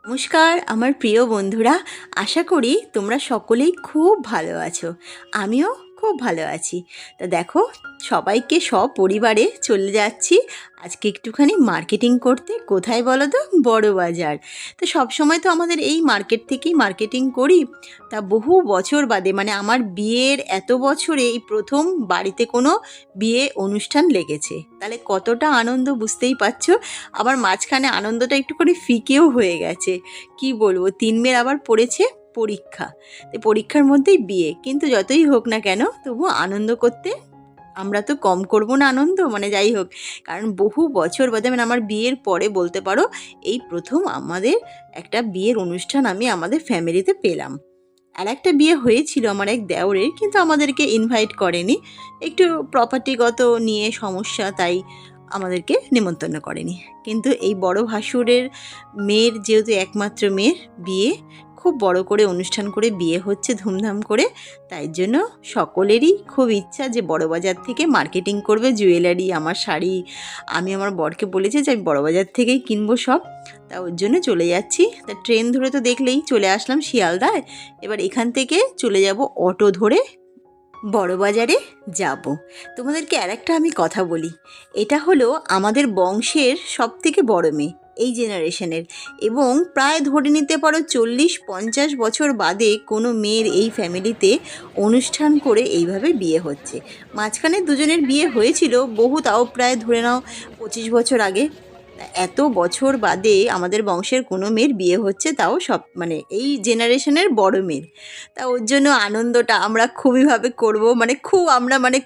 নমস্কার আমার প্রিয় বন্ধুরা, আশা করি তোমরা সকলেই খুব ভালো আছো। আমিও খুব ভালো আছি। তা দেখো, সবাইকে সপরিবারে চলে যাচ্ছি আজকে একটুখানি মার্কেটিং করতে। কোথায় বলো তো? বড় বাজার। তো সবসময় তো আমাদের এই মার্কেট থেকেই মার্কেটিং করি। তা বহু বছর বাদে, মানে আমার বিয়ের এত বছরে এই প্রথম বাড়িতে কোনো বিয়ে অনুষ্ঠান লেগেছে। তাহলে কতটা আনন্দ বুঝতেই পারছো। আবার মাঝখানে আনন্দটা একটুখানি ফিকেও হয়ে গেছে। কি বলবো, ৩ মেয়ের আবার পড়েছে পরীক্ষা। তো পরীক্ষার মধ্যেই বিয়ে, কিন্তু যতই হোক না কেন তবু আনন্দ করতে আমরা তো কম করব না আনন্দ, মানে যাই হোক। কারণ বহু বছর বাদে, মানে আমার বিয়ের পরে বলতে পারো এই প্রথম আমাদের একটা বিয়ের অনুষ্ঠান আমি আমাদের ফ্যামিলিতে পেলাম। আর একটা বিয়ে হয়েছিল আমার এক দেওরের, কিন্তু আমাদেরকে ইনভাইট করেনি। একটু প্রপার্টিগত নিয়ে সমস্যা, তাই আমাদেরকে নেমন্তন্ন করেনি। কিন্তু এই বড় ভাসুরের মেয়ের, যেহেতু একমাত্র মেয়ের বিয়ে, খুব বড় করে অনুষ্ঠান করে বিয়ে হচ্ছে ধুমধাম করে। তাই জন্য সকলেরই খুব ইচ্ছা যে বড়বাজার থেকে মার্কেটিং করবে, জুয়েলারি, আমার শাড়ি। আমি আমার বরকে বলেছি যে আমি বড়বাজার থেকেই কিনবো সব। তা ওর জন্য চলে যাচ্ছি। তা ট্রেন ধরে তো দেখলেই চলে আসলাম শিয়ালদায়। এবার এখান থেকে চলে যাব অটো ধরে, বড়বাজারে যাব। তোমাদেরকে আরেকটা আমি কথা বলি, এটা হলো আমাদের বংশের সবথেকে বড় মেয়ে এই জেনারেশনের, এবং প্রায় ধরে নিতে পারো 40-50 বছর বাদে কোনো মেয়ের এই ফ্যামিলিতে অনুষ্ঠান করে এইভাবে বিয়ে হচ্ছে। মাঝখানে দুজনের বিয়ে হয়েছিল বহু, তাও প্রায় ধরে নাও 25 বছর আগে। এত বছর বাদে আমাদের বংশের কোনো মেয়ের বিয়ে হচ্ছে, তাও সব মানে এই জেনারেশনের বড় মেয়ের। তা ওর জন্য আনন্দটা আমরা খুবইভাবে করব, মানে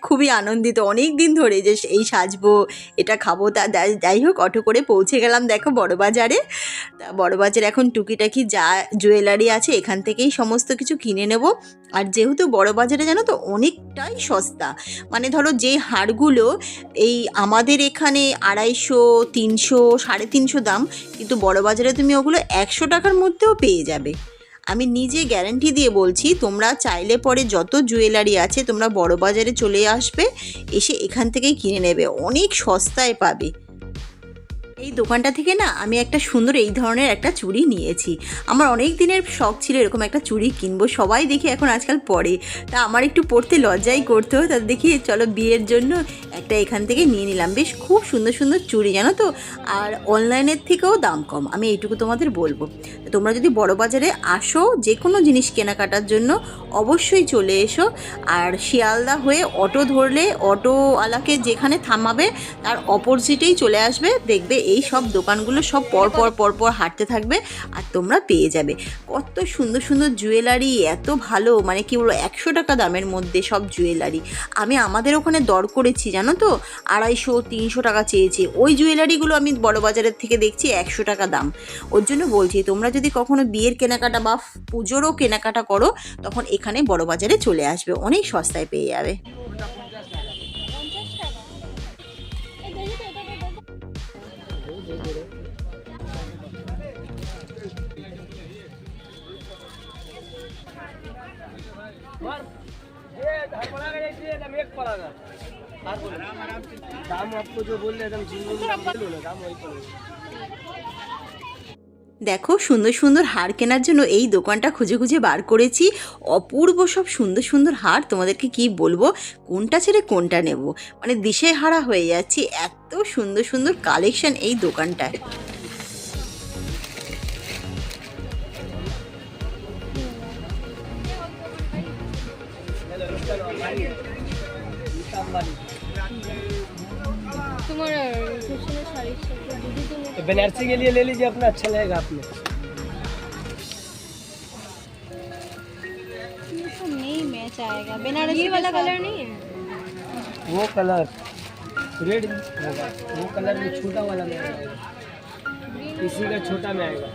খুবই আনন্দিত অনেক দিন ধরে যে এই সাজবো, এটা খাবো। তা যাই হোক, অটো করে পৌঁছে গেলাম দেখো বড়বাজারে। তা বড়বাজারে এখন টুকিটাকি যা জুয়েলারি আছে এখান থেকেই সমস্ত কিছু কিনে নেব। আর যেহেতু বড়বাজারে জানো তো অনেকটাই সস্তা, মানে ধরো যে হারগুলো এই আমাদের এখানে 250, 300, 350 দাম, কিন্তু বড়বাজারে তুমি ওগুলো 100 টাকার মধ্যেও পেয়ে যাবে। আমি নিজে গ্যারান্টি দিয়ে বলছি, তোমরা চাইলে পরে যত জুয়েলারি আছে তোমরা বড়বাজারে চলে আসবে, এসে এখান থেকেই কিনে নেবে, অনেক সস্তায় পাবে। এই দোকানটা থেকে না আমি একটা সুন্দর এই ধরনের একটা চুড়ি নিয়েছি। আমার অনেক দিনের শখ ছিল এরকম একটা চুড়ি কিনবো, সবাই দেখি এখন আজকাল পরে। তা আমার একটু পরতে লজ্জাই করতে হয়, তা দেখি চলো বিয়ের জন্য একটা এখান থেকে নিয়ে নিলাম। বেশ খুব সুন্দর সুন্দর চুড়ি জানো তো, আর অনলাইনের থেকেও দাম কম, আমি এইটুকু তোমাদের বলবো। তোমরা যদি বড়বাজারে আসো যে কোনো জিনিস কেনাকাটার জন্য, অবশ্যই চলে এসো। আর শিয়ালদা হয়ে অটো ধরলে অটোওয়ালাকে যেখানে থামাবে তার অপোজিটেই চলে আসবে, দেখবে এই সব দোকানগুলো সব পরপর হাঁটতে থাকবে আর তোমরা পেয়ে যাবে কত সুন্দর সুন্দর জুয়েলারি। এত ভালো, মানে কি বলবো, 100 টাকা দামের মধ্যে সব জুয়েলারি। আমি আমাদের ওখানে দর করেছি জানো তো, 250-300 টাকা চেয়েছে। ওই জুয়েলারিগুলো আমি বড়বাজারের থেকে দেখছি 100 টাকা দাম। ওর জন্য বলছি, তোমরা যদি কখনো বিয়ের কেনাকাটা বা পুজোরও কেনাকাটা করো, তখন এখানে বড়বাজারে চলে আসবে, অনেক সস্তায় পেয়ে যাবে। दाम आपको जो बोल रहे एकदम दाम वही करो। দেখো সুন্দর সুন্দর হার কেনার জন্য এই দোকানটা খুঁজে খুঁজে বার করেছি। অপূর্ব সব সুন্দর সুন্দর হার, তোমাদেরকে কি বলবো কোনটা ছেড়ে কোনটা নেব, মানে দিশেহারা হয়ে যাচ্ছি, এত সুন্দর সুন্দর কালেকশন এই দোকানটায়। तुम्हारा रिसेप्शन साड़ी तो बनारसी के लिए ले लीजिए अपना, अच्छा लगेगा आपने। तो नहीं मैच आएगा, बनारसी वाला कलर नहीं है। वो कलर रेड होगा, वो कलर में छोटा वाला में आएगा, इसी का छोटा में आएगा।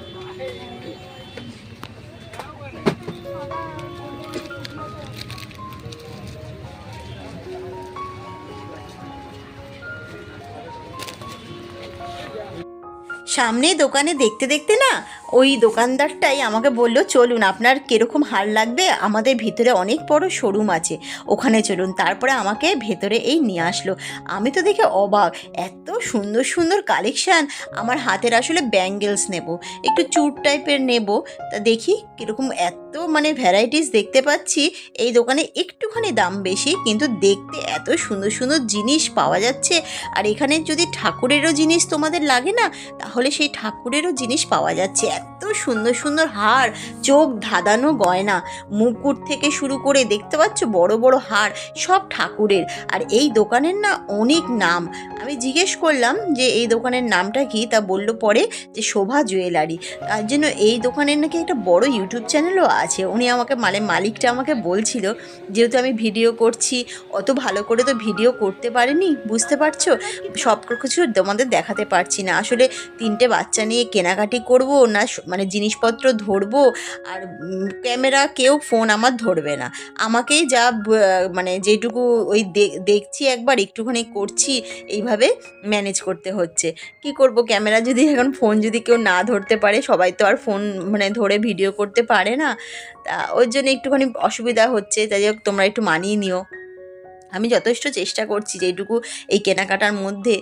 সামনে দোকানে দেখতে দেখতে না ওই দোকানদারটাই আমাকে বলল, চলুন আপনার কীরকম হার লাগবে, আমাদের ভিতরে অনেক বড় শোরুম আছে, ওখানে চলুন। তারপরে আমাকে ভেতরে এই নিয়ে আসলো। আমি তো দেখে অবাক, এত সুন্দর সুন্দর কালেকশান। আমার হাতের আসলে ব্যাঙ্গেলস নেব, একটু চুর টাইপের নেব। তা দেখি কীরকম এত মানে ভ্যারাইটিস দেখতে পাচ্ছি। এই দোকানে একটুখানি দাম বেশি, কিন্তু দেখতে এত সুন্দর সুন্দর জিনিস পাওয়া যাচ্ছে। আর এখানে যদি ঠাকুরেরও জিনিস তোমাদের লাগে না, তাহলে সেই ঠাকুরেরও জিনিস পাওয়া যাচ্ছে। এত সুন্দর সুন্দর হার, চোখ ধাঁধানো গয়না, মুকুট থেকে শুরু করে দেখতে পাচ্ছ বড় বড় হার, সব ঠাকুরের। আর এই দোকানের না অনেক নাম। আমি জিজ্ঞেস করলাম যে এই দোকানের নামটা কি, তা বলল পরে যে শোভা জুয়েলারি। তার জন্য এই দোকানের নাকি একটা বড় ইউটিউব চ্যানেলও আছে। উনি আমাকে মালিকটা আমাকে বলছিল, যেহেতু আমি ভিডিও করছি, অত ভালো করে তো ভিডিও করতে পারিনি, বুঝতে পারছো, সব কিছু তোমাদের দেখাতে পারছি না। আসলে 3টে বাচ্চা নিয়ে কেনাকাটি করব না, মানে জিনিসপত্র ধরবো, আর ক্যামেরা কেউ ফোন আমার ধরবে না, আমাকেই যা মানে যেটুকু ওই দেখছি একবার একটুখানি করছি, এইভাবে ম্যানেজ করতে হচ্ছে। কি করব, ক্যামেরা যদি এখন ফোন যদি কেউ না ধরতে পারে, সবাই তো আর ফোন মানে ধরে ভিডিও করতে পারে না, তা ওই জন্য একটুখানি অসুবিধা হচ্ছে। তাই হোক, তোমরা একটু মানিয়ে নিও। আমি যথেষ্ট চেষ্টা করছি যেটুকু এই কেনাকাটার মধ্যে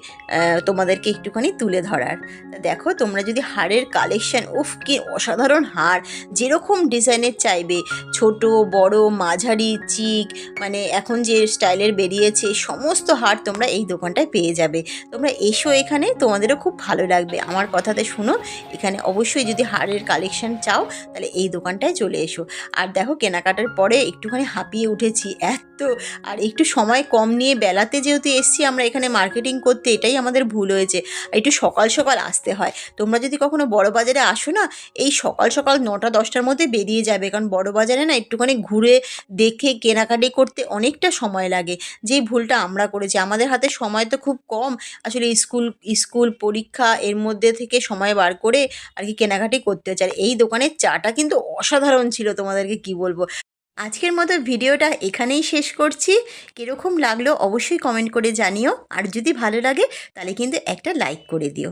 তোমাদেরকে একটুখানি তুলে ধরার। তা দেখো, তোমরা যদি হারের কালেকশান, উফ কি অসাধারণ হার, যেরকম ডিজাইনের চাইবে, ছোট বড় মাঝারি চিক, মানে এখন যে স্টাইলের বেরিয়েছে সমস্ত হার তোমরা এই দোকানটায় পেয়ে যাবে। তোমরা এসো এখানে, তোমাদেরও খুব ভালো লাগবে। আমার কথাতে শুনো, এখানে অবশ্যই যদি হারের কালেকশান চাও তাহলে এই দোকানটায় চলে এসো। আর দেখো, কেনাকাটার পরে একটুখানি হাঁপিয়ে উঠেছি এত, আর একটু সময় কম নিয়ে বেলাতে যেহেতু এসছি আমরা এখানে মার্কেটিং করতে, এটাই আমাদের ভুল হয়েছে। একটু সকাল সকাল আসতে হয়। তোমরা যদি কখনো বড় বাজারে আসো না, এই সকাল সকাল 9টা-10টার মধ্যে বেরিয়ে যাবে, কারণ বড় বাজারে না একটুখানি ঘুরে দেখে কেনাকাটি করতে অনেকটা সময় লাগে। যেই ভুলটা আমরা করেছি, আমাদের হাতে সময় তো খুব কম, আসলে স্কুল পরীক্ষা এর মধ্যে থেকে সময় বার করে আর কি কেনাকাটি করতে হচ্ছে। আর এই দোকানের চাটা কিন্তু অসাধারণ ছিল, তোমাদেরকে কি বলবো। আজকের মতো ভিডিওটা এখানেই শেষ করছি। কীরকম লাগলো অবশ্যই কমেন্ট করে জানিও, আর যদি ভালো লাগে তাহলে কিন্তু একটা লাইক করে দিও।